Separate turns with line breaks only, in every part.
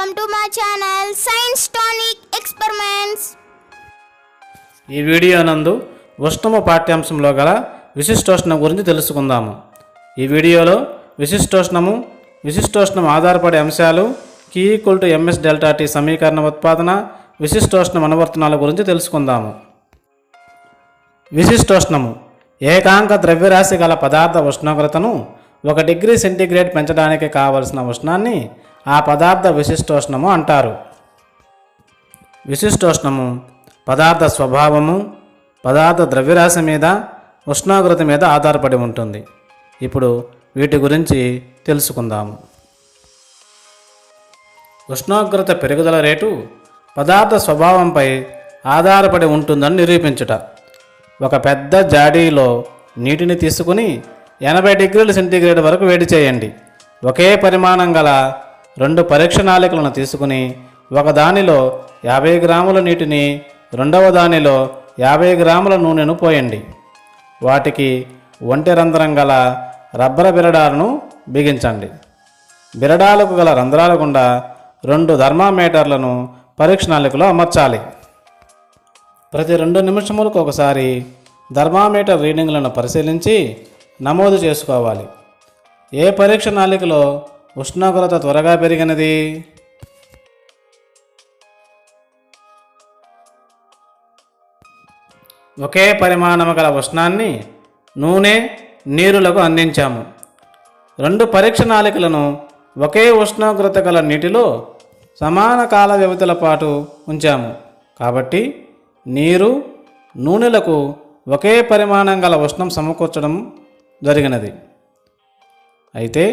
Welcome to my channel Science Tonic Experiments.
ఈ video నందు ఉష్ణము పాఠ్యాంశంలో గల విశిష్టోష్ణం గురించి తెలుసుకుందాము. ఈ వీడియోలో విశిష్టోష్ణం ఆధారపడే అంశాలు Q=ms ∆T సమీకరణ ఉత్పాదన, విశిష్టోష్ణం అనువర్తనాల గురించి తెలుసుకుందాము. విశిష్టోష్ణము ఏకాంక ద్రవ్యరాశి గల పదార్థ ఉష్ణోగ్రతను 1 డిగ్రీ సెంటీగ్రేడ్ పెంచడానికి కావలసిన ఉష్ణాన్ని ఆ పదార్థ విశిష్టోష్ణము అంటారు. విశిష్టోష్ణము పదార్థ స్వభావము, పదార్థ ద్రవ్యరాశి మీద, ఉష్ణోగ్రత మీద ఆధారపడి ఉంటుంది. ఇప్పుడు వీటి గురించి తెలుసుకుందాము. ఉష్ణోగ్రత పెరుగుదల రేటు పదార్థ స్వభావంపై ఆధారపడి ఉంటుందని నిరూపించుట. ఒక పెద్ద జాడీలో నీటిని తీసుకుని 80 డిగ్రీల సెంటీగ్రేడ్ వరకు వేడి చేయండి. ఒకే పరిమాణం గల 2 పరీక్ష నాళికలను తీసుకుని ఒకదానిలో 50 గ్రాముల నీటిని, రెండవ దానిలో 50 గ్రాముల నూనెను పోయండి. వాటికి ఒంటె రంధ్రం గల రబ్బరు బిరడాలను బిగించండి. బిరడాలకు గల రంధ్రాల గుండా 2 థర్మామీటర్లను పరీక్ష నాళికలో అమర్చాలి. ప్రతి 2 నిమిషములకు ఒకసారి థర్మామీటర్ రీడింగ్లను పరిశీలించి నమోదు చేసుకోవాలి. ఏ పరీక్ష నాళికలో ఉష్ణోగ్రత త్వరగా పెరిగినది? ఒకే పరిమాణము గల ఉష్ణాన్ని నూనె, నీరులకు అందించాము. 2 పరీక్ష నాళికలను ఒకే ఉష్ణోగ్రత గల నీటిలో సమాన కాల వ్యవధుల పాటు ఉంచాము. కాబట్టి నీరు, నూనెలకు ఒకే పరిమాణం గల ఉష్ణం సమకూర్చడం జరిగినది. అయితే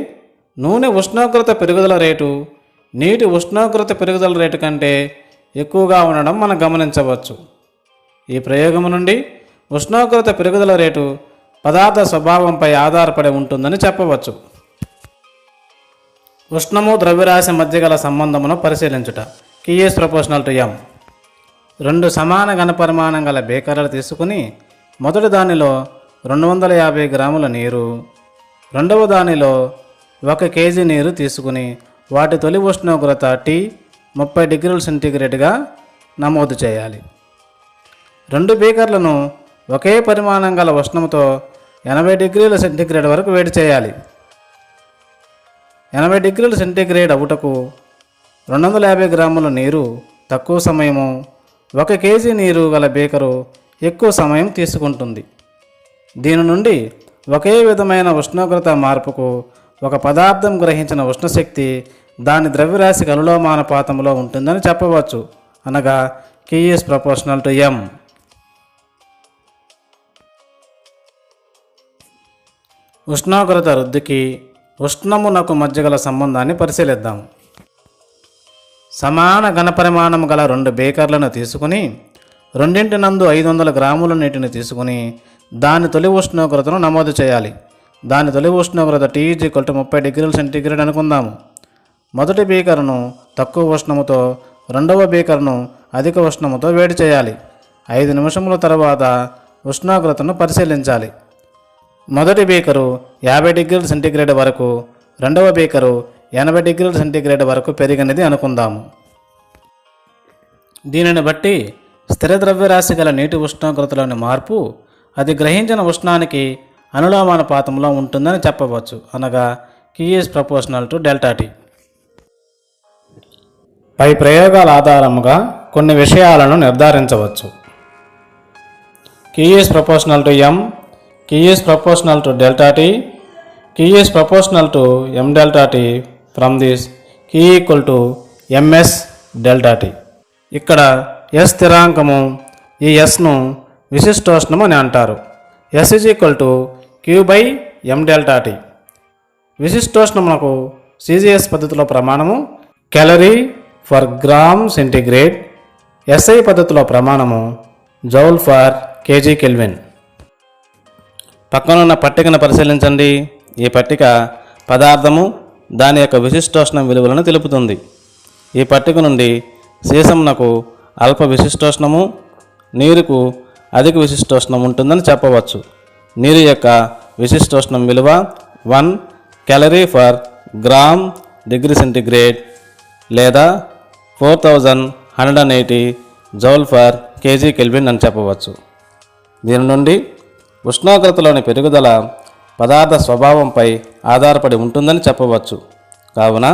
నూనె ఉష్ణోగ్రత పెరుగుదల రేటు నీటి ఉష్ణోగ్రత పెరుగుదల రేటు కంటే ఎక్కువగా ఉండడం మనం గమనించవచ్చు. ఈ ప్రయోగం నుండి ఉష్ణోగ్రత పెరుగుదల రేటు పదార్థ స్వభావంపై ఆధారపడి ఉంటుందని చెప్పవచ్చు. ఉష్ణము, ద్రవ్యరాశి మధ్య గల సంబంధమును పరిశీలించుట. Q=m. 2 సమాన ఘనపరిమాణం గల బేకర్లు తీసుకుని మొదటి దానిలో 250 గ్రాముల నీరు, రెండవ దానిలో 1 కేజీ నీరు తీసుకుని వాటి తొలి ఉష్ణోగ్రత T 30 డిగ్రీల సెంటీగ్రేడ్గా నమోదు చేయాలి. 2 బీకర్లను ఒకే పరిమాణం గల ఉష్ణంతో 80 డిగ్రీల సెంటీగ్రేడ్ వరకు వేడి చేయాలి. 80 డిగ్రీల సెంటీగ్రేడ్ అవుటకు 250 గ్రాముల నీరు తక్కువ సమయము, 1 కేజీ నీరు గల బీకరు ఎక్కువ సమయం తీసుకుంటుంది. దీని నుండి ఒకే విధమైన ఉష్ణోగ్రత మార్పుకు ఒక పదార్థం గ్రహించిన ఉష్ణశక్తి దాని ద్రవ్యరాశికి అనులోమానుపాతంలో ఉంటుందని చెప్పవచ్చు. అనగా Q=m. ఉష్ణోగ్రత వృద్ధికి ఉష్ణమునకు మధ్య గల సంబంధాన్ని పరిశీలిద్దాం. సమాన ఘనపరిమాణం గల 2 బేకర్లను తీసుకుని రెండింటి నందు 500 గ్రాముల నీటిని తీసుకుని దాని తొలి ఉష్ణోగ్రతను నమోదు చేయాలి. దాని తొలి ఉష్ణోగ్రత T 30 డిగ్రీల సెంటీగ్రేడ్ అనుకుందాము. మొదటి బీకర్ను తక్కువ ఉష్ణముతో, రెండవ బీకర్ను అధిక ఉష్ణముతో వేడి చేయాలి. 5 నిమిషముల తర్వాత ఉష్ణోగ్రతను పరిశీలించాలి. మొదటి బీకరు 50 డిగ్రీల సెంటీగ్రేడ్ వరకు, రెండవ బీకరు 80 డిగ్రీల సెంటీగ్రేడ్ వరకు పెరిగినది అనుకుందాము. దీనిని బట్టి స్థిర ద్రవ్యరాశి గల నీటి ఉష్ణోగ్రతలోని మార్పు అది గ్రహించిన ఉష్ణానికి అనులోమానుపాతంలో ఉంటుందని చెప్పవచ్చు. అనగా Q=ΔT. పై ప్రయోగాల ఆధారముగా కొన్ని విషయాలను నిర్ధారించవచ్చు. Q=m, Q=ΔT, Q=m∆T from this Q=ms ∆T. ఇక్కడ S స్థిరాంకము, ఈ Sను విశిష్టోష్ణము అని అంటారు. S=Q/m∆T. విశిష్టోష్ణమునకు CGS పద్ధతిలో ప్రమాణము calorie for gram centigrade, SI పద్ధతిలో ప్రమాణము జౌల్ ఫర్ కేజీ కెల్విన్. పక్కనున్న పట్టికను పరిశీలించండి. ఈ పట్టిక పదార్థము, దాని యొక్క విశిష్టోష్ణం విలువలను తెలుపుతుంది. ఈ పట్టిక నుండి సీసమునకు అల్ప విశిష్టోష్ణము, నీరుకు అధిక విశిష్టోష్ణం ఉంటుందని చెప్పవచ్చు. నీరు యొక్క విశిష్టోష్ణం విలువ 1 calorie for gram degree centigrade, లేదా 4180 జౌల్ ఫర్ కేజీ కెల్విన్ అని చెప్పవచ్చు. దీని నుండి ఉష్ణోగ్రతలోని పెరుగుదల పదార్థ స్వభావంపై ఆధారపడి ఉంటుందని చెప్పవచ్చు. కావున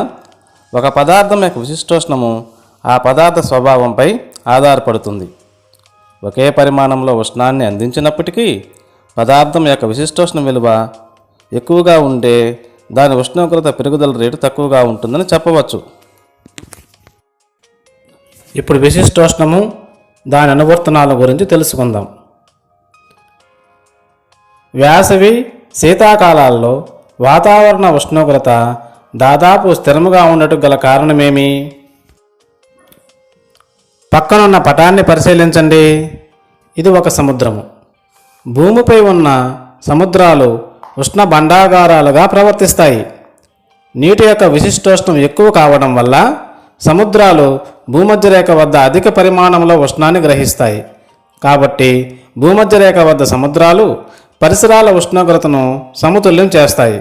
ఒక పదార్థం యొక్క విశిష్టోష్ణము ఆ పదార్థ స్వభావంపై ఆధారపడుతుంది. ఒకే పరిమాణంలో ఉష్ణాన్ని అందించినప్పటికీ పదార్థం యొక్క విశిష్టోష్ణ విలువ ఎక్కువగా ఉంటే దాని ఉష్ణోగ్రత పెరుగుదల రేటు తక్కువగా ఉంటుందని చెప్పవచ్చు. ఇప్పుడు విశిష్టోష్ణము దాని అనువర్తనాల గురించి తెలుసుకుందాం. వేసవి శీతాకాలాల్లో వాతావరణ ఉష్ణోగ్రత దాదాపు స్థిరముగా ఉండటం గల కారణమేమి? పక్కనున్న పటాన్ని పరిశీలించండి. ఇది ఒక సముద్రము. భూమిపై ఉన్న సముద్రాలు ఉష్ణ భండాగారాలుగా ప్రవర్తిస్తాయి. నీటి యొక్క విశిష్టోష్ణం ఎక్కువ కావడం వల్ల సముద్రాలు భూమధ్యరేఖ వద్ద అధిక పరిమాణంలో ఉష్ణాన్ని గ్రహిస్తాయి. కాబట్టి భూమధ్యరేఖ వద్ద సముద్రాలు పరిసరాల ఉష్ణోగ్రతను సమతుల్యం చేస్తాయి.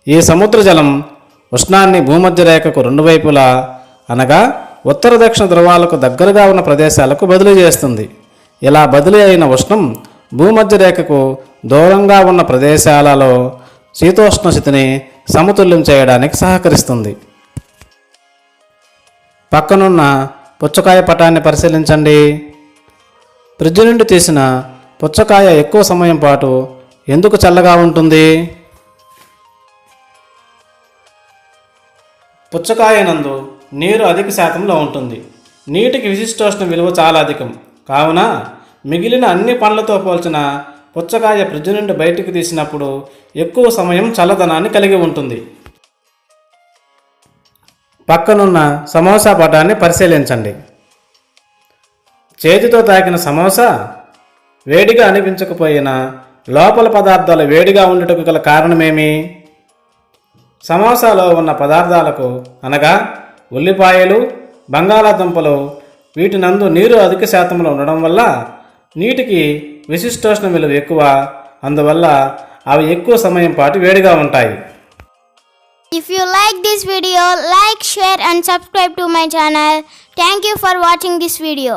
ఈ సముద్ర జలం ఉష్ణాన్ని భూమధ్యరేఖకు రెండు వైపులా అనగా ఉత్తర దక్షిణ ధ్రువాలకు దగ్గరగా ఉన్న ప్రదేశాలకు బదిలీ చేస్తుంది. ఇలా బదిలీ అయిన ఉష్ణం భూమధ్యరేఖకు దూరంగా ఉన్న ప్రదేశాలలో శీతోష్ణ స్థితిని సమతుల్యం చేయడానికి సహకరిస్తుంది. పక్కనున్న పుచ్చకాయ పటాన్ని పరిశీలించండి. ఫ్రిడ్జ్ నుండి తీసిన పుచ్చకాయ ఎక్కువ సమయం పాటు ఎందుకు చల్లగా ఉంటుంది? పుచ్చకాయ నందు నీరు అధిక శాతంలో ఉంటుంది. నీటికి విశిష్టోష్ణ విలువ చాలా అధికం. కావున మిగిలిన అన్ని పండ్లతో పోల్చిన పుచ్చకాయ ఫ్రిడ్జ్ నుండి బయటికి తీసినప్పుడు ఎక్కువ సమయం చల్లదనాన్ని కలిగి ఉంటుంది. పక్కనున్న సమోసా పటాన్ని పరిశీలించండి. చేతితో తాకిన సమోసా వేడిగా అనిపించకపోయినా లోపల పదార్థాలు వేడిగా ఉండటకు గల కారణమేమి? సమోసాలో ఉన్న పదార్థాలకు అనగా ఉల్లిపాయలు, బంగాళాదుంపలు వీటి నందు నీరు అధిక శాతంలో ఉండడం వల్ల నీటికి విశిష్టోష్ణ విలువ ఎక్కువ. అందువల్ల అవి ఎక్కువ సమయం పాటు వేడిగా ఉంటాయి.
If you like this video, like, share and subscribe to my channel. Thank you for watching this video.